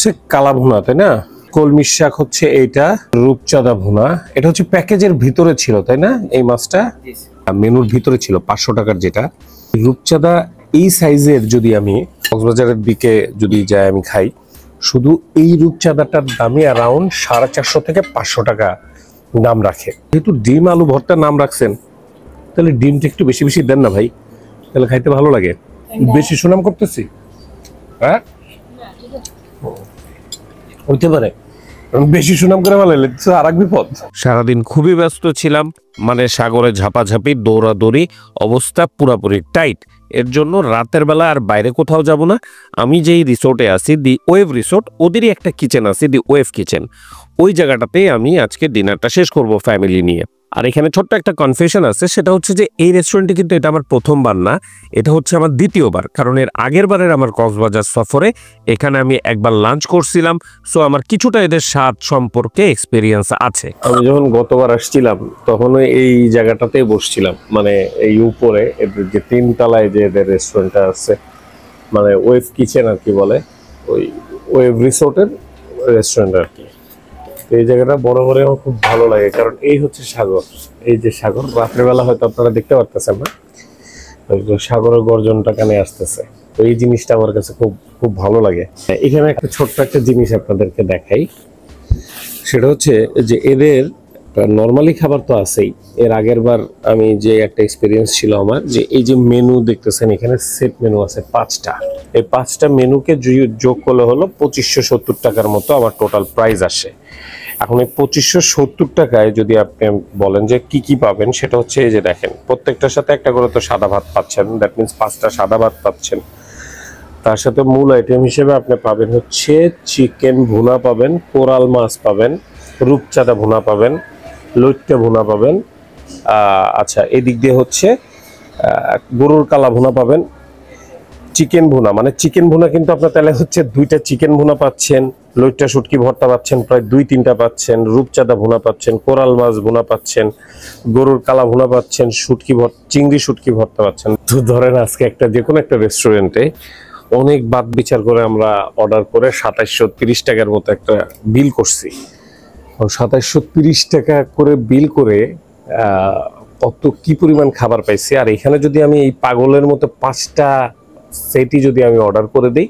হচ্ছে কালা ভুনা, তাই না? কলমির শাক হচ্ছে এইটা, রূপচাঁদা ভুনা। এটা হচ্ছে প্যাকেজের ভিতরে ছিল, তাই না? এই মাছটা মেনুর ভিতরে ছিল 500 টাকার। যেটা রূপচাঁদা এই সাইজের যদি আমি কক্সবাজারের দিকে যদি যাই আমি খাই, শুধু এই রূপচাঁদাটার দামই অ্যারাউন্ড 450 থেকে 500 টাকা দাম রাখে। যেহেতু ডিম আলু ভর্তার নাম রাখছেন, তাহলে ডিমটা একটু বেশি বেশি দেন না ভাই, তাহলে খাইতে ভালো লাগে। বেশি সুনাম করতেছি? হ্যাঁ, হইতে পারে বেশি সুনাম করে ভালো লাগলে আর এক বিপদ। সারাদিন খুবই ব্যস্ত ছিলাম, মানে সাগরে ঝাপাঝাপি, দৌড়াদৌড়ি, অবস্থা পুরাপুরি টাইট। এর জন্য রাতের বেলা আর বাইরে কোথাও যাব না। আমি যেই রিসোর্টে আছি, দি ওয়েভ রিসোর্ট, ওদেরই একটা কিচেন আছে, দি ওয়েভ কিচেন। ওই জায়গাটাতেই আমি আজকে ডিনারটা শেষ করব ফ্যামিলি নিয়ে। আর এখানে ছোট্ট একটা কনফেশন আছে, সেটা হচ্ছে যে এই রেস্টুরেন্টে কিন্তু এটা আমার প্রথমবার না, এটা হচ্ছে আমার দ্বিতীয়বার। কারণ এর আগের বারের আমার কক্সবাজার সফরে এখানে আমি একবার লাঞ্চ করছিলাম, সো আমার কিছুটা এদের স্বাদ সম্পর্কে এক্সপিরিয়েন্স আছে। আমি যখন গতবার আসছিলাম তখন এই জায়গাটাতেই বসছিলাম, মানে এই উপরে এদের যে 3 তলায় যে এদের রেস্টুরেন্টটা আছে, মানে ওয়েভ কিচেন আর কি বলে, ওই ওয়েভ রিসোর্টের রেস্টুরেন্ট আর কি। এই জায়গাটা বড় বড় আমার খুব ভালো লাগে, কারণ এই হচ্ছে সাগর। এই যে সাগর, রাত্রেবেলা হয়তো আপনারা দেখতে পারতেছেন না, সাগরের গর্জনটা কানে আসতেছে। তো এই জিনিসটা আমার কাছে খুব খুব ভালো লাগে। এখানে একটা ছোট্ট একটা জিনিস আপনাদেরকে দেখাই, সেটা হচ্ছে যে এদের নর্মালি খাবার তো আছেই। এর আগের বার আমি যে একটা এক্সপিরিয়েন্স ছিল আমার, যে এই যে মেনু দেখতেছেন এখানে সেট মেনু আছে 5টা। এই 5টা মেনুকে যোগ করলে হলো 2570 টাকার মতো আমার টোটাল প্রাইস আসে। এখন এই 2570 টাকায় যদি আপনি বলেন যে কি কি পাবেন, সেটা হচ্ছে এই যে দেখেন, প্রত্যেকটার সাথে একটা করে তো সাদা ভাত পাচ্ছেন, দ্যাট মিনস 5টা সাদা ভাত পাচ্ছেন। তার সাথে মূল আইটেম হিসেবে আপনি পাবেন হচ্ছে চিকেন ভুনা পাবেন, কোরাল মাছ পাবেন, রূপচাঁদা ভুনা পাবেন, লইট্টা ভুনা পাবেন। আচ্ছা, এদিক দিয়ে হচ্ছে গরুর কালা ভুনা পাবেন, চিকেন ভুনা, মানে চিকেন ভুনা কিন্তু আপনার তাহলে হচ্ছে 2টা চিকেন ভুনা পাচ্ছেন, লইট্টা শুটকি ভর্তা পাচ্ছেন প্রায় 2-3টা পাচ্ছেন, রূপচাঁদা ভুনা পাচ্ছেন, কোরাল মাছ ভুনা পাচ্ছেন, গরুর কালা ভুনা পাচ্ছেন, চিংড়ি শুটকি ভর্তা পাচ্ছেন। তো ধরেন আজকে একটা যে কোনো একটা রেস্টুরেন্টে অনেক বাদ বিচার করে আমরা অর্ডার করে 2730 টাকার মতো একটা বিল করছি। 2730 টাকা করে বিল করে কত কি পরিমাণ খাবার পাইছি। আর এখানে যদি আমি এই পাগলের মতো 5টা সেটই যদি আমি অর্ডার করে দিই,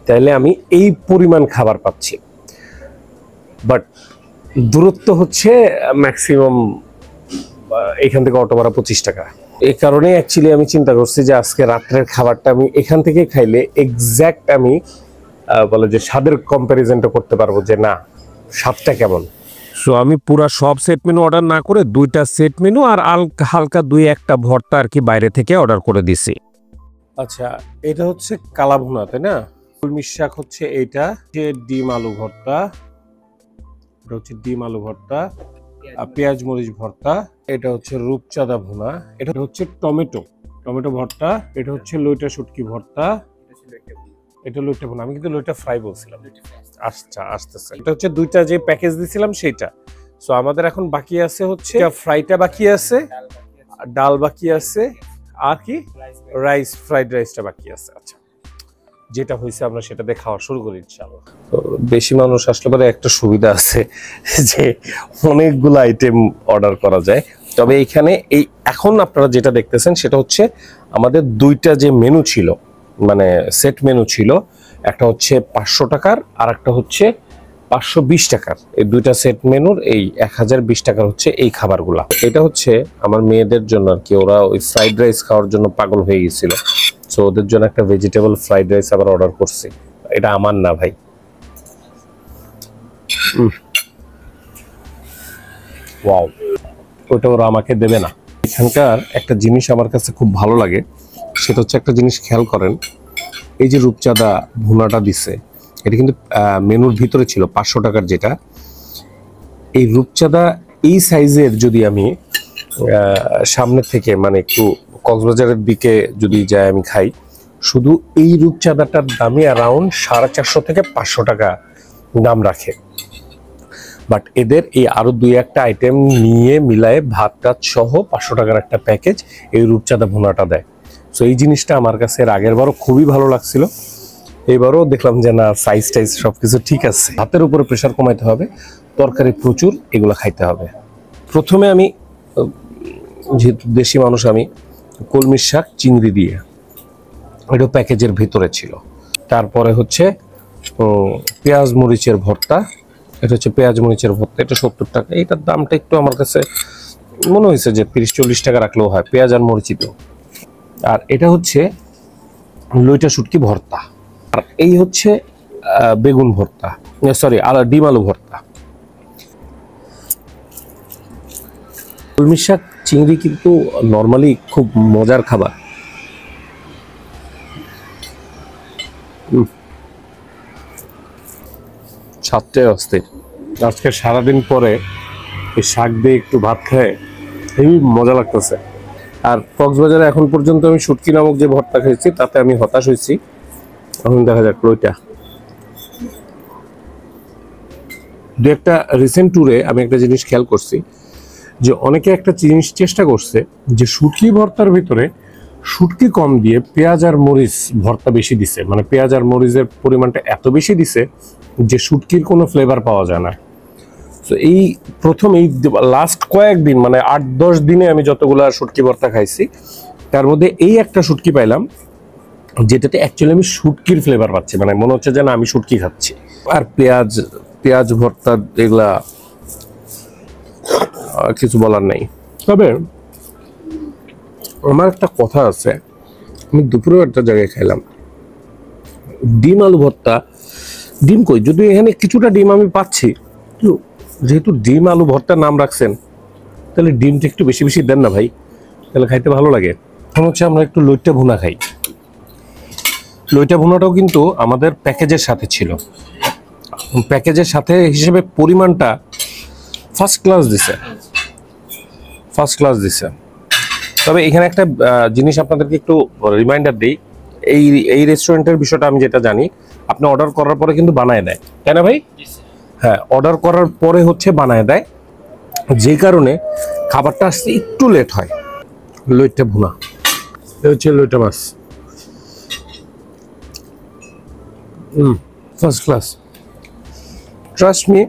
তাহলে আমি এই পরিমাণ খাবার পাচ্ছি। বাট দূরত্ব হচ্ছে ম্যাক্সিমাম এখান থেকে অটো ভাড়া 25 টাকা। এই কারণে অ্যাকচুয়ালি আমি চিন্তা করছি যে আজকে রাত্রের খাবারটা আমি এখান থেকে খাইলে এক্স্যাক্ট আমি বলে যে স্বাদের কম্প্যারিজনটা করতে পারবো যে না স্বাদটা কেমন। সো আমি পুরা সব সেট মেনু অর্ডার না করে 2টা সেট মেনু আর হালকা 2-1টা ভর্তা আর কি বাইরে থেকে অর্ডার করে দিছি। আচ্ছা, এটা হচ্ছে কালা ভুনা, তাই না? কলমির শাক হচ্ছে এইটা, যে ডিম আলু ভর্তা, এটা হচ্ছে ডিম আলু ভর্তা, পেঁয়াজ মরিচ ভর্তা, এটা হচ্ছে রূপচাঁদা ভুনা, এটা হচ্ছে টমেটো ভর্তা, এটা হচ্ছে লইটা শুটকি ভর্তা, এটা লইটা ভুনা। আমি কিন্তু লইটা ফ্রাই বলছিলাম। আচ্ছা, আসতেছে। এটা হচ্ছে 2টা যে প্যাকেজ দিছিলাম সেইটা। সো আমাদের এখন বাকি আছে হচ্ছে ফ্রাইটা বাকি আছে, ডাল বাকি আছে, আর কি ফ্রাইড রাইসটা বাকি আছে। আচ্ছা, যেটা হয়েছে আমরা সেটা দিয়ে খাওয়া শুরু করি ইনশাআল্লাহ। তো বেশি মানুষ আসলে পরে একটা সুবিধা আছে যে অনেকগুলো আইটেম অর্ডার করা যায়। তবে এখানে এই এখন আপনারা যেটা দেখতেছেন সেটা হচ্ছে আমাদের 2টা যে মেনু ছিল, মানে সেট মেনু ছিল, একটা হচ্ছে 500 টাকার আর একটা হচ্ছে 520 টাকার। এই 2টা সেট মেনুর এই 1020 টাকার হচ্ছে এই খাবারগুলা। এটা হচ্ছে আমার মেয়েদের জন্য আর কি, ওরা ওই ফ্রাইড রাইস খাওয়ার জন্য পাগল হয়ে গেছিল। সো ওদের জন্য একটা ভেজিটেবল ফ্রাইড রাইস আবার অর্ডার করছি। এটা আমার না ভাই, ওয়াও, ওটা ওরা আমাকে দেবে না। এখানকার একটা জিনিস আমার কাছে খুব ভালো লাগে, সেটা হচ্ছে একটা জিনিস খেয়াল করেন, এই যে রূপচাঁদা ভুনাটা দিছে, এটা কিন্তু মেনুর ভিতরে ছিল 500 টাকার। যেটা এই রূপচাঁদা এই সাইজের যদি আমি সামনে থেকে মানে একটু কক্সবাজারের দিকে যদি যাই আমি খাই, শুধু এই রূপচাঁদাটার দামই অ্যারাউন্ড 450 থেকে 500 টাকা দাম রাখে। বাট এদের এই আরো 2-1টা আইটেম নিয়ে মিলায়ে ভাতটা সহ 500 টাকার একটা প্যাকেজ এই রূপচাঁদা ভুনাটা দেয়। সো এই জিনিসটা আমার কাছে এর আগের বারও খুবই ভালো লাগছিল, এবারও দেখলাম যে না, সাইজ টাইজ সবকিছু ঠিক আছে। ভাতের উপরে প্রেশার কমাইতে হবে, তরকারি প্রচুর, এগুলো খাইতে হবে। প্রথমে আমি, যেহেতু দেশি মানুষ, আমি কলমির শাক চিংড়ি দিয়ে, এটা প্যাকেজের ভিতরে ছিল। তারপরে হচ্ছে পেঁয়াজ মরিচের ভর্তা, এটা হচ্ছে পেঁয়াজ মরিচের ভর্তা, এটা 70 টাকা। এটার দামটা একটু আমার কাছে মনে হয়েছে যে 30-40 টাকা রাখলেও হয়, পেঁয়াজ আর মরিচিত। আর এটা হচ্ছে লইটা শুটকি ভর্তা, আর এই হচ্ছে বেগুন ভর্তা, সরি আর ডিম আলু ভর্তা। কলমি শাক চিংড়ি কিন্তু নর্মালি খুব মজার খাবার। স্বাদটাই অস্থির। আজকে সারাদিন পরে এই শাক দিয়ে একটু ভাত খায় হেবি মজা লাগতেছে। আর কক্সবাজারে এখন পর্যন্ত আমি শুটকি নামক যে ভর্তা খেয়েছি তাতে আমি হতাশ হয়েছি। এখন দেখা যাক লইটা। দু একটা রিসেন্ট ট্যুরে আমি একটা জিনিস খেয়াল করছি যে অনেকে একটা জিনিস চেষ্টা করছে যে শুটকি ভর্তার ভিতরে শুটকি কম দিয়ে পেঁয়াজ আর মরিচ ভর্তা বেশি দিছে, মানে পেঁয়াজ আর মরিচের পরিমাণটা এত বেশি দিছে যে শুটকির কোনো ফ্লেভার পাওয়া যায় না। তো এই প্রথম এই লাস্ট কয়েকদিন, মানে 8-10 দিনে আমি যতগুলো শুটকি ভর্তা খাইছি তার মধ্যে এই একটা শুটকি পাইলাম যেটাতে অ্যাকচুয়ালি আমি শুটকির ফ্লেভার পাচ্ছি, মানে মনে হচ্ছে যে না আমি শুটকি খাচ্ছি। আর পেঁয়াজ ভর্তা এগুলা কিছু বলার নেই। তবে আমার একটা কথা আছে, আমি দুপুরে একটা জায়গায় খাইলাম ডিম আলু ভর্তা। ডিম কই, যদি এখানে কিছুটা ডিম আমি পাচ্ছি, যেহেতু ডিম আলু ভর্তার নাম রাখছেন তাহলে ডিমটা একটু বেশি বেশি দেন না ভাই, তাহলে খাইতে ভালো লাগে। এখন হচ্ছে আমরা একটু লইট্টা ভুনা খাই। লইট্টা ভুনাটাও কিন্তু আমাদের প্যাকেজের সাথে ছিল, প্যাকেজের সাথে হিসেবে পরিমাণটা ফার্স্ট ক্লাস দিছে। তবে এখানে একটা জিনিস আপনাদেরকে একটু রিমাইন্ডার দিই, এই রেস্টুরেন্টের বিষয়টা আমি যেটা জানি, আপনি অর্ডার করার পরে কিন্তু বানায় দেয়, তাই না ভাই? হ্যাঁ, অর্ডার করার পরে হচ্ছে বানায় দেয়, যে কারণে খাবারটা আসতে একটু লেট হয়। লইট্টা ভুনা, এ হচ্ছে লইট্টা মাছ, ফার্স্ট ক্লাস। ট্রাস্ট মি,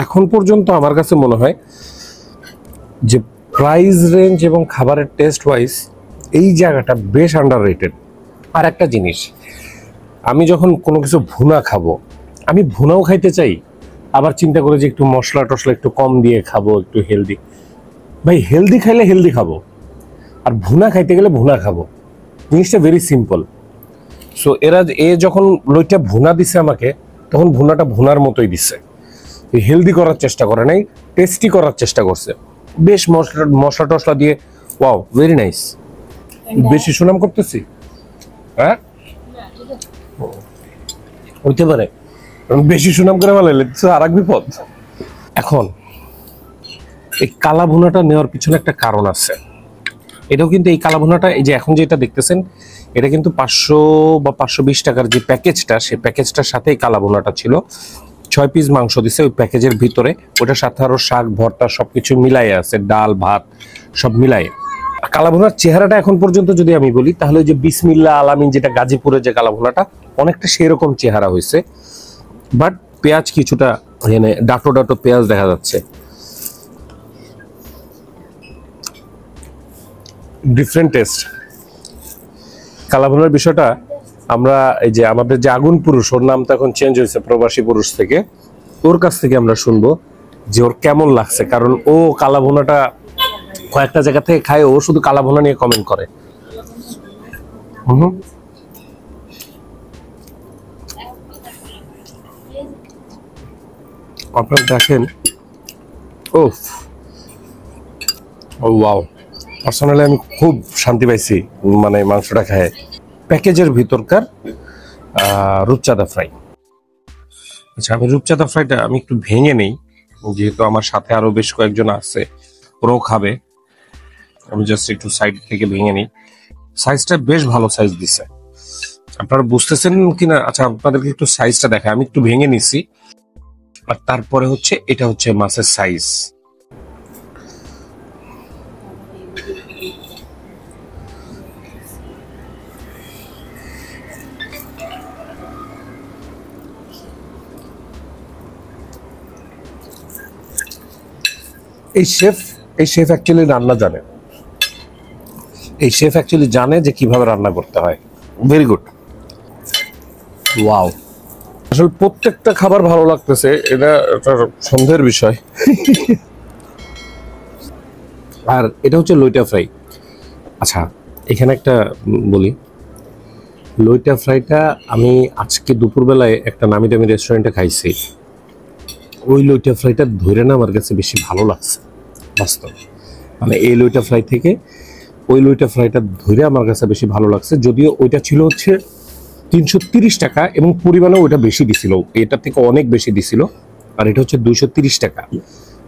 এখন পর্যন্ত আমার কাছে মনে হয় যে প্রাইস রেঞ্জ এবং খাবারের টেস্ট ওয়াইজ এই জায়গাটা বেশ আন্ডাররেটেড। আর একটা জিনিস, আমি যখন কোনো কিছু ভুনা খাবো, আমি ভুনাও খাইতে চাই, আবার চিন্তা করে যে একটু মশলা টশলা একটু কম দিয়ে খাবো, একটু হেলদি। ভাই হেলদি খাইলে হেলদি খাবো, আর ভুনা খাইতে গেলে ভুনা খাবো, জিনিসটা ভেরি সিম্পল। সো যখন লইটা ভুনা দিছে আমাকে, তখন ভুনাটা ভুনার মতোই দিচ্ছে, হেলদি করার চেষ্টা করে নাই, টেস্টি করার চেষ্টা করছে, বেশ মশলা টশলা দিয়ে। Wow, very nice. বেশি সুনাম করতেছি? হ্যাঁ, হইতে পারে বেশি সুনাম করে ভালো আর এক বিপদ। এখন এই কালা ভুনাটা নেওয়ার পিছনে একটা কারণ আছে। এটাও কিন্তু এই কালা ভুনাটা, এই যে এখন যেটা দেখতেছেন, এটা কিন্তু 500 বা 520 টাকার যে প্যাকেজটা, সেই প্যাকেজটার সাথে এই কালা ভুনাটা ছিল। 6 পিস মাংস দিছে ওই প্যাকেজের ভিতরে, ওটার সাথে আরো শাক ভর্তা সবকিছু মিলাই আছে, ডাল ভাত সব মিলাই। কালা ভুনার চেহারাটা এখন পর্যন্ত যদি আমি বলি, তাহলে যে বিসমিল্লাহ আলামিন, যেটা গাজীপুরের যে কালা ভুনাটা, অনেকটা সেরকম চেহারা হয়েছে, বাট পেঁয়াজ কিছুটা এখানে ডাটো ডাটো পেঁয়াজ দেখা যাচ্ছে, ডিফারেন্ট টেস্ট। কালা ভুনার বিষয়টা আমরা, এই যে আমাদের যে আগুন পুরুষ, ওর নাম তো এখন চেঞ্জ হয়েছে প্রবাসী পুরুষ থেকে, ওর কাছ থেকে আমরা শুনবো যে ওর কেমন লাগছে, কারণ ও কালা ভুনাটা কয়েকটা জায়গা থেকে খায়, ও শুধু কালা ভুনা নিয়ে কমেন্ট করে। আপনারা দেখেন, ও ওয়াও, পার্সোনালি আমি খুব শান্তি পাইছি মানে মাংসটা খায়। প্যাকেজের ভিতরকার রূপচাঁদা ফ্রাই। আচ্ছা, আমি রূপচাঁদা ফ্রাইটা আমি একটু ভেঙে নেই, যেহেতু আমার সাথে আরো বেশ কয়েকজন আছে, ওরাও খাবে। আমি জাস্ট একটু সাইড থেকে ভেঙে নিই। সাইজটা বেশ ভালো সাইজ দিছে, আপনারা বুঝতেছেন কিনা? আচ্ছা, আপনাদেরকে একটু সাইজটা দেখায়, আমি একটু ভেঙে নিছি। আর তারপরে হচ্ছে এটা হচ্ছে মাছের সাইজ। এই শেফ অ্যাকচুয়ালি রান্না জানে, এই শেফ অ্যাকচুয়ালি জানে যে কিভাবে রান্না করতে হয়। Very good, wow. আসলে প্রত্যেকটা খাবার ভালো লাগতেছে, এটা একটা সন্দেহের বিষয়। আর এটা হচ্ছে লইটা ফ্রাই। আচ্ছা, এখানে একটা বলি, লইটা ফ্রাইটা আমি আজকে দুপুরবেলায় একটা নামি দামি রেস্টুরেন্টে খাইছি। ওই লইটা ফ্রাইটা ধরে না আমার কাছে বেশি ভালো লাগছে বাস্তব, মানে এই লইটা ফ্রাই থেকে ওই লইটা ফ্রাইটা ধরে আমার কাছে বেশি ভালো লাগছে। যদিও ওইটা ছিল হচ্ছে 330 টাকা এবং পরিমাণে ওইটা বেশি দিছিল, এটার থেকে অনেক বেশি দিছিল। আর এটা হচ্ছে 230 টাকা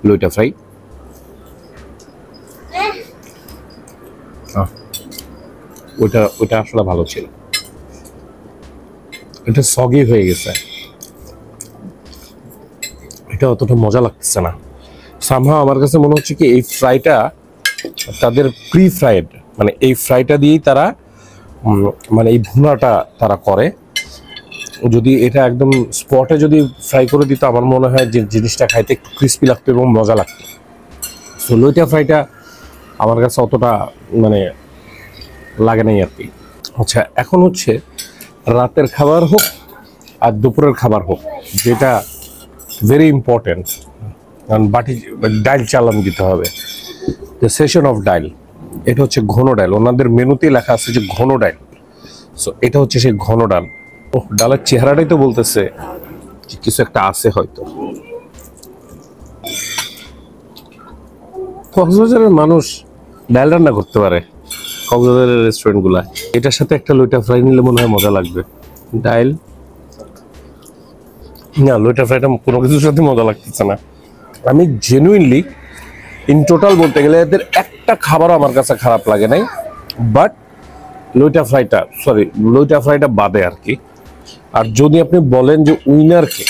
লইটা ফ্রাই। ওইটা আসলে ভালো ছিল, এটা সগি হয়ে গেছে, এটা অতটা মজা লাগতেছে না। সামহাও আমার কাছে মনে হচ্ছে কি এই ফ্রাইটা তাদের প্রি ফ্রাইড, মানে এই ফ্রাইটা দিয়েই তারা মানে এই ভুনাটা তারা করে। যদি এটা একদম স্পটে যদি ফ্রাই করে দিত আমার মনে হয় যে জিনিসটা খাইতে একটু ক্রিস্পি লাগতো এবং মজা লাগতো। সো লইটা ফ্রাইটা আমার কাছে অতটা মানে লাগে নাই আর কি। আচ্ছা, এখন হচ্ছে রাতের খাবার হোক আর দুপুরের খাবার হোক, যেটা ভেরি ইম্পর্টেন্ট, কারণ বাটি ডাইল চালান দিতে হবে, দ্য সেশন অফ ডাইল। এটা হচ্ছে ঘন ডাল, ওনাদের মেনুতেই লেখা আছে যে ঘন ডাল। সো এটা হচ্ছে সেই ঘন ডাল। ও ডালের চেহারাটাই তো বলতেছে যে কিছু একটা আছে হয়তো। কক্সবাজারের মানুষ ডাল রান্না করতে পারে, কক্সবাজারের রেস্টুরেন্ট গুলা। এটার সাথে একটা লইটা ফ্রাই নিলে মনে হয় মজা লাগবে। ডাইল না, লইটা ফ্রাইটা কোনো কিছুর সাথে মজা লাগতেছে না। আমি জেনুইনলি ইন টোটাল বলতে গেলে এদের একটা খাবারও আমার কাছে খারাপ লাগে নাই, বাট লইটা ফ্রাইটা বাদে আর কি। আর যদি আপনি বলেন যে উইনারকে,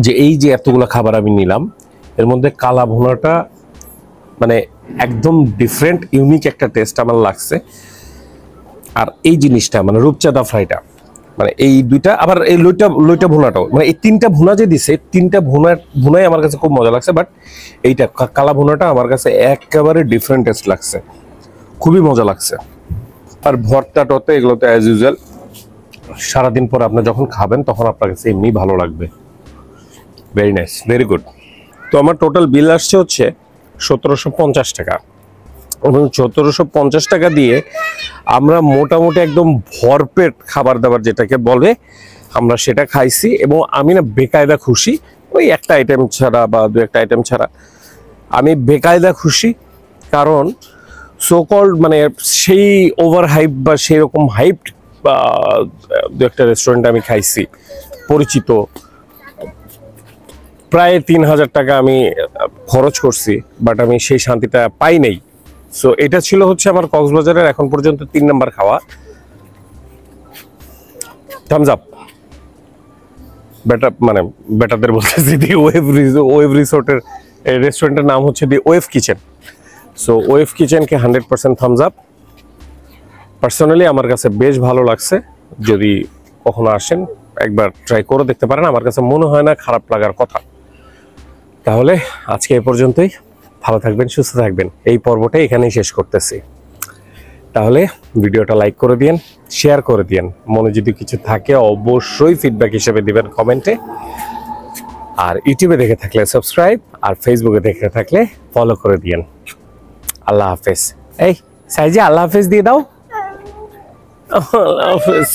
যে এই যে এতগুলো খাবার আমি নিলাম এর মধ্যে কালা ভুনাটা মানে একদম ডিফারেন্ট ইউনিক একটা টেস্ট আমার লাগছে। আর এই জিনিসটা মানে রূপচাঁদা ফ্রাইটা, মানে এই দুইটা, আবার এই লইটা ভুনাটাও, মানে এই তিনটা ভুনা যে দিছে, তিনটা ভুনাই আমার কাছে খুব মজা লাগছে। বাট এইটা কালা ভুনাটা আমার কাছে একেবারে ডিফারেন্ট টেস্ট লাগছে, খুবই মজা লাগছে। আর ভর্তাটাতে এগুলো তো অ্যাজ ইউজুয়াল সারাদিন পর আপনি যখন খাবেন তখন আপনার কাছে এমনি ভালো লাগবে। Very nice, very good. তো আমার টোটাল বিল আসছে হচ্ছে 1750 টাকা, এবং 1750 টাকা দিয়ে আমরা মোটামুটি একদম ভরপেট খাবার দাবার যেটাকে বলে আমরা সেটা খাইছি। এবং আমি না বেকায়দা খুশি, ওই একটা আইটেম ছাড়া বা দু একটা আইটেম ছাড়া আমি বেকায়দা খুশি। কারণ সোকল্ড মানে সেই ওভার হাইপ বা সেই রকম হাইপড বা দু একটা রেস্টুরেন্ট আমি খাইছি পরিচিত, প্রায় 3000 টাকা আমি খরচ করছি, বাট আমি সেই শান্তিটা পাই নাই। সো এটা ছিল হচ্ছে আমার কক্সবাজারের এখন পর্যন্ত 3 নাম্বার খাওয়া। Thums Up. মানে বেটারদের বলতেছি দি ওয়েভ রিসোর্টের রেস্টুরেন্টের নাম হচ্ছে the wave kitchen. So wave কিচেনকে 100% থামস আপ। পার্সোনালি আমার কাছে বেশ ভালো লাগছে, যদি কখনো আসেন একবার ট্রাই করে দেখতে পারেন, আমার কাছে মনে হয় না খারাপ লাগার কথা। তাহলে আজকে এই পর্যন্তই, ভালো থাকবেন, সুস্থ থাকবেন। এই পর্বটা এখানেই শেষ করতেছি। তাহলে ভিডিওটা লাইক করে দিন, শেয়ার করে দিন, মনে যদি কিছু থাকে অবশ্যই ফিডব্যাক হিসেবে দিবেন কমেন্টে। আর ইউটিউবে দেখে থাকলে সাবস্ক্রাইব, আর ফেসবুকে দেখে থাকলে ফলো করে দিন। আল্লাহ হাফেজ। এই সাইজি আল্লাহ হাফেজ দিয়ে দাও। আল্লাহ হাফেজ,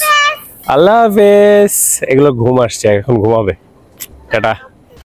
আল্লাহ হাফেজ। এগুলো ঘুম আসছে, এখন ঘুমাবে। টাটা।